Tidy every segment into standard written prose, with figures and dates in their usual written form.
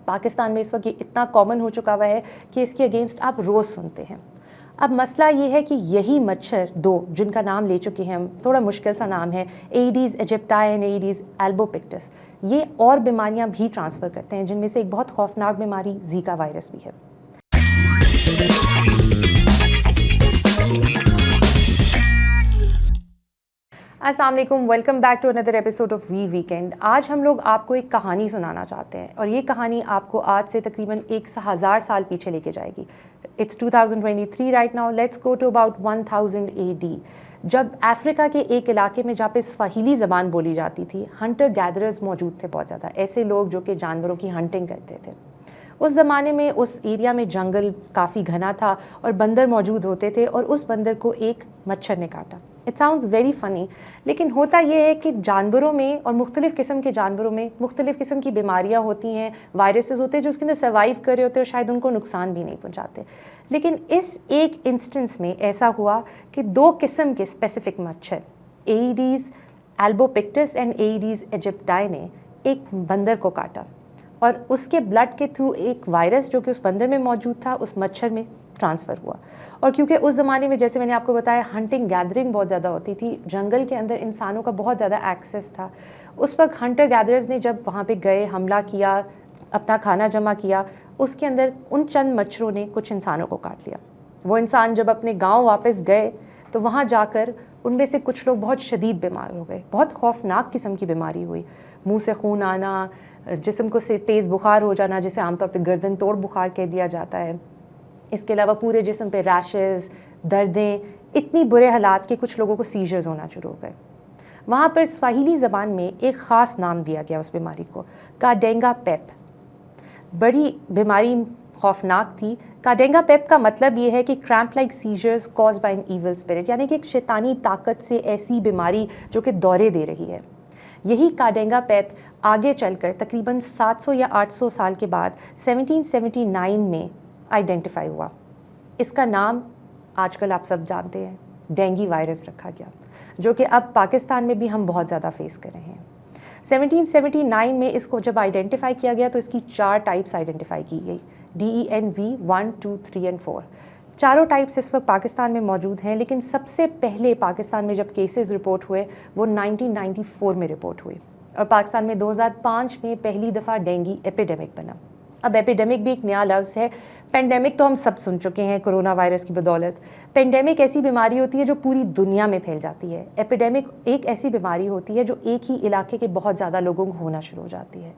پاکستان میں اس وقت یہ اتنا کامن ہو چکا ہوا ہے کہ اس کے اگینسٹ آپ روز سنتے ہیں. اب مسئلہ یہ ہے کہ یہی مچھر دو جن کا نام لے چکے ہیں ہم, تھوڑا مشکل سا نام ہے, ایڈیز ایجپٹائی اینڈ ایڈیز البوپکٹس, یہ اور بیماریاں بھی ٹرانسفر کرتے ہیں جن میں سے ایک بہت خوفناک بیماری زیکا وائرس بھی ہے. السلام علیکم, welcome back to another episode of we weekend. آج ہم لوگ آپ کو ایک کہانی سنانا چاہتے ہیں اور یہ کہانی آپ کو آج سے تقریباً 1000 سال پیچھے لے کے جائے گی. It's 2023 right now. Let's go to about 1000 AD, جب افریقہ کے ایک علاقے میں جہاں پہ سواہیلی زبان بولی جاتی تھی, ہنٹر گیدررز موجود تھے بہت زیادہ, ایسے لوگ جو کہ جانوروں کی ہنٹنگ کرتے تھے. اس زمانے میں اس ایریا میں جنگل کافی گھنا تھا اور بندر موجود ہوتے تھے اور اس بندر کو ایک مچھر نے کاٹا. اٹ ساؤنڈز ویری فنی, لیکن ہوتا یہ ہے کہ جانوروں میں اور مختلف قسم کے جانوروں میں مختلف قسم کی بیماریاں ہوتی ہیں, وائرسز ہوتے ہیں جو اس کے اندر سروائیو کر رہے ہوتے ہیں اور شاید ان کو نقصان بھی نہیں پہنچاتے. لیکن اس ایک انسٹنس میں ایسا ہوا کہ 2 قسم کے اسپیسیفک مچھر, ایڈیز البوپکٹس اینڈ ایڈیز ایجپٹائی نے ایک بندر کو کاٹا اور اس کے بلڈ کے تھرو ایک وائرس جو کہ اس بندر میں موجود تھا اس مچھر میں ٹرانسفر ہوا. اور کیونکہ اس زمانے میں جیسے میں نے آپ کو بتایا ہنٹنگ گیدرنگ بہت زیادہ ہوتی تھی, جنگل کے اندر انسانوں کا بہت زیادہ ایکسیس تھا. اس وقت ہنٹر گیدررز نے جب وہاں پہ گئے, حملہ کیا, اپنا کھانا جمع کیا, اس کے اندر ان چند مچھروں نے کچھ انسانوں کو کاٹ لیا. وہ انسان جب اپنے گاؤں واپس گئے تو وہاں جا کر ان میں سے کچھ لوگ بہت شدید بیمار ہو گئے, بہت خوفناک قسم کی بیماری ہوئی, منہ سے خون آنا, جسم کو سے تیز بخار ہو جانا جسے عام طور پہ گردن توڑ بخار کہہ دیا جاتا ہے. اس کے علاوہ پورے جسم پہ ریشز, دردیں, اتنی برے حالات کہ کچھ لوگوں کو سیجرز ہونا شروع ہو گئے. وہاں پر سواہیلی زبان میں ایک خاص نام دیا گیا اس بیماری کو, کاڈینگا پیپ. بڑی بیماری خوفناک تھی. کاڈینگا پیپ کا مطلب یہ ہے کہ cramp like seizures cause by an evil spirit, یعنی کہ ایک شیطانی طاقت سے ایسی بیماری جو کہ دورے دے رہی ہے. یہی کاڈینگا پیپ آگے چل کر تقریباً 700 یا 800 سال کے بعد 1779 میں آئیڈینٹیفائی ہوا. اس کا نام آج کل آپ سب جانتے ہیں, ڈینگی وائرس رکھا گیا, جو کہ اب پاکستان میں بھی ہم بہت زیادہ فیس کر رہے ہیں. 1779 میں اس کو جب آئیڈینٹیفائی کیا گیا تو اس کی 4 ٹائپس آئیڈینٹیفائی کی گئی, DENV 1, 2, 3 and 4. چاروں ٹائپس اس وقت پاکستان میں موجود ہیں, لیکن سب سے پہلے پاکستان میں جب کیسز رپورٹ ہوئے وہ 1994 میں رپورٹ ہوئے, اور پاکستان میں 2005 میں پہلی دفعہ ڈینگی ایپیڈیمک بنا. اب ایپیڈیمک بھی ایک نیا لفظ ہے, پینڈیمک تو ہم سب سن چکے ہیں کرونا وائرس کی بدولت. پینڈیمک ایسی بیماری ہوتی ہے جو پوری دنیا میں پھیل جاتی ہے. ایپیڈیمک ایک ایسی بیماری ہوتی ہے جو ایک ہی علاقے کے بہت زیادہ لوگوں کو ہونا شروع ہو جاتی ہے.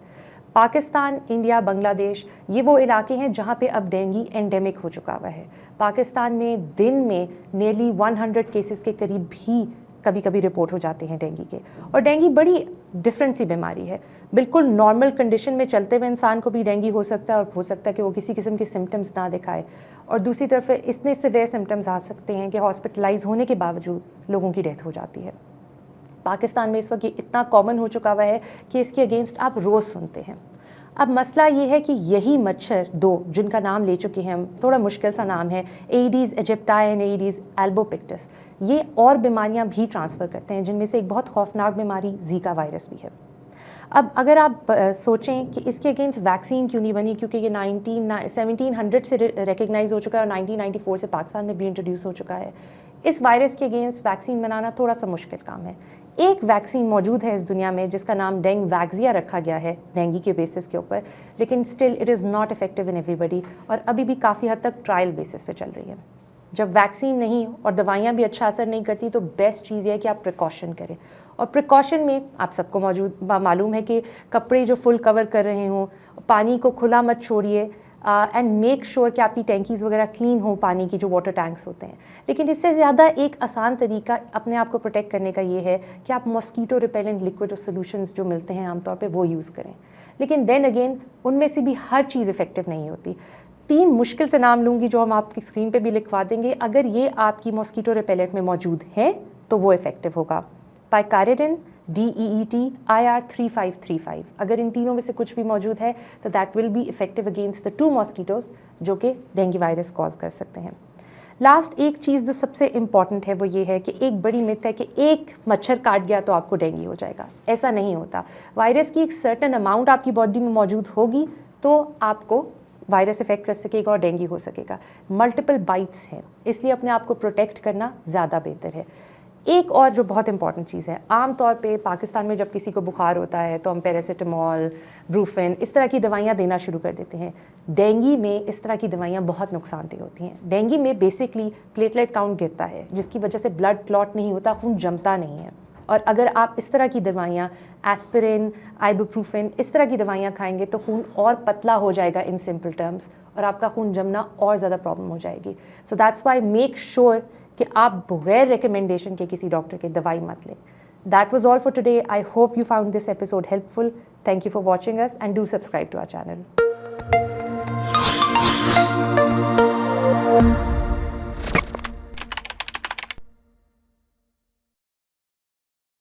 پاکستان, انڈیا, بنگلہ دیش, یہ وہ علاقے ہیں جہاں پہ اب ڈینگی اینڈیمک ہو چکا ہوا ہے. پاکستان میں دن میں نیرلی 100 کیسز کے قریب بھی کبھی کبھی رپورٹ ہو جاتے ہیں ڈینگی کے. اور ڈینگی بڑی ڈفرینٹ سی بیماری ہے. بالکل نارمل کنڈیشن میں چلتے ہوئے انسان کو بھی ڈینگی ہو سکتا ہے, اور ہو سکتا ہے کہ وہ کسی قسم کے سمٹمز نہ دکھائے, اور دوسری طرف اتنے سیویئر سمٹمز آ سکتے ہیں کہ ہاسپٹلائز ہونے کے باوجود لوگوں کی ڈیتھ ہو جاتی ہے. پاکستان میں اس وقت یہ اتنا کامن ہو چکا ہوا ہے کہ اس کے اگینسٹ آپ روز سنتے ہیں. اب مسئلہ یہ ہے کہ یہی مچھر 2 جن کا نام لے چکے ہیں ہم, تھوڑا مشکل سا نام ہے, ایڈیز ایجپٹائی اینڈ ایڈیز البوپکٹس, یہ اور بیماریاں بھی ٹرانسفر کرتے ہیں جن میں سے ایک بہت خوفناک بیماری زیکا وائرس بھی ہے. اب اگر آپ سوچیں کہ اس کے اگینسٹ ویکسین کیوں نہیں بنی, کیونکہ یہ 1700 سے ریکگنائز ہو چکا ہے اور 1994 سے پاکستان میں بھی انٹروڈیوس ہو چکا ہے. اس وائرس کے اگینسٹ ویکسین بنانا تھوڑا سا مشکل کام ہے. ایک ویکسین موجود ہے اس دنیا میں جس کا نام ڈینگ ویکزیا رکھا گیا ہے ڈینگی کے بیسس کے اوپر, لیکن still it is not effective in ایوری بڈی, اور ابھی بھی کافی حد تک ٹرائل بیسس پہ چل رہی ہے. جب ویکسین نہیں اور دوائیاں بھی اچھا اثر نہیں کرتی تو بیسٹ چیز یہ ہے کہ آپ پریکاشن کریں. اور پریکاشن میں آپ سب کو معلوم ہے کہ کپڑے جو فل کور کر رہے ہوں, پانی کو کھلا مت چھوڑیے, اینڈ میک شیور کہ آپ کی ٹینکیز وغیرہ کلین ہوں, پانی کی جو واٹر ٹینکس ہوتے ہیں. لیکن اس سے زیادہ ایک آسان طریقہ اپنے آپ کو پروٹیکٹ کرنے کا یہ ہے کہ آپ ماسکیٹو ریپیلنٹ لکوڈ اور سولوشنز جو ملتے ہیں عام طور پہ وہ یوز کریں. لیکن دین اگین ان میں سے بھی ہر چیز افیکٹو نہیں ہوتی. 3 مشکل سے نام لوں گی جو ہم آپ کی اسکرین پہ بھی لکھوا دیں گے. اگر یہ آپ کی ماسکیٹو ریپیلنٹ میں موجود ہیں تو وہ افیکٹو ہوگا. پائکاریڈن, DEET, IR3535. اگر ان تینوں میں سے کچھ بھی موجود ہے تو that will be effective against the 2 mosquitoes جو کہ ڈینگی وائرس کاز کر سکتے ہیں. لاسٹ ایک چیز جو سب سے امپورٹنٹ ہے وہ یہ ہے کہ ایک بڑی مت ہے کہ ایک مچھر کاٹ گیا تو آپ کو ڈینگی ہو جائے گا. ایسا نہیں ہوتا. وائرس کی ایک سرٹن اماؤنٹ آپ کی باڈی میں موجود ہوگی تو آپ کو وائرس افیکٹ کر سکے گا اور ڈینگی ہو سکے گا. ملٹیپل بائٹس ہیں, اس لیے اپنے آپ کو پروٹیکٹ کرنا زیادہ بہتر ہے. ایک اور جو بہت امپورٹنٹ چیز ہے, عام طور پہ پاکستان میں جب کسی کو بخار ہوتا ہے تو ہم پیراسیٹامول, بروفن اس طرح کی دوائیاں دینا شروع کر دیتے ہیں. ڈینگی میں اس طرح کی دوائیاں بہت نقصان دہ ہوتی ہیں. ڈینگی میں بیسکلی پلیٹلیٹ کاؤنٹ گرتا ہے, جس کی وجہ سے بلڈ کلاٹ نہیں ہوتا, خون جمتا نہیں ہے. اور اگر آپ اس طرح کی دوائیاں ایسپرین, آئبوپروفن اس طرح کی دوائیاں کھائیں گے تو خون اور پتلا ہو جائے گا ان سمپل ٹرمز, اور آپ کا خون جمنا اور زیادہ پرابلم ہو جائے گی. So that's why make sure کہ آپ بغیر ریکمنڈیشن کے کسی ڈاکٹر کے دوائی مت لیں. That was all for today. I hope you found this episode helpful. Thank you for watching us and do subscribe to our channel.